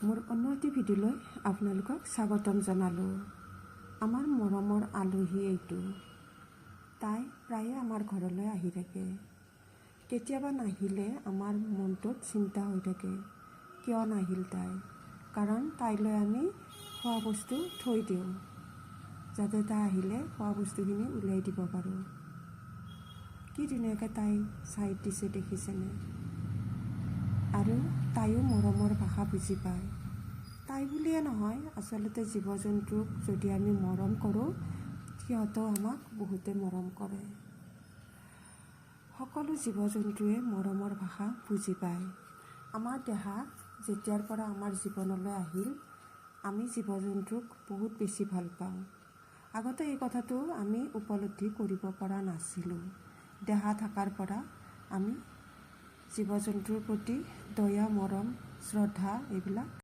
মোৰ অন্য এটি ভিডিঅ'লৈ আপোনালোকক স্বাগতম জনালোঁ। আমাৰ মৰমৰ আলহী এইটো। তাই প্ৰায়ে আমাৰ ঘৰলৈ আহি থাকে। কেতিয়াবা নাহিলে আমাৰ মনটোত চিন্তা হৈ থাকে, কিয় নাহিল তাই। কাৰণ তাইলৈ আমি খোৱা বস্তু থৈ দিওঁ, যাতে তাই আহিলে খোৱা বস্তুখিনি উলিয়াই দিব পাৰোঁ। কি ধুনীয়াকৈ তাই চাই দিছে দেখিছেনে। আৰু তাইও মৰমৰ ভাষা বুজি পায়। তাই বুলিয়ে নহয়, আচলতে জীৱ জন্তুক যদি আমি মৰম কৰোঁ, সিহঁতেও আমাক বহুতে মৰম কৰে। সকলো জীৱ জন্তুৱে মৰমৰ ভাষা বুজি পায়। আমাৰ দেহা যেতিয়াৰ পৰা আমাৰ জীৱনলৈ আহিল, আমি জীৱ জন্তুক বহুত বেছি ভাল পাওঁ। আগতে এই কথাটো আমি উপলব্ধি কৰিব পৰা নাছিলোঁ। দেহা থকাৰ পৰা আমি জীৱ জন্তুৰ প্ৰতি দয়া, মৰম, শ্ৰদ্ধা এইবিলাক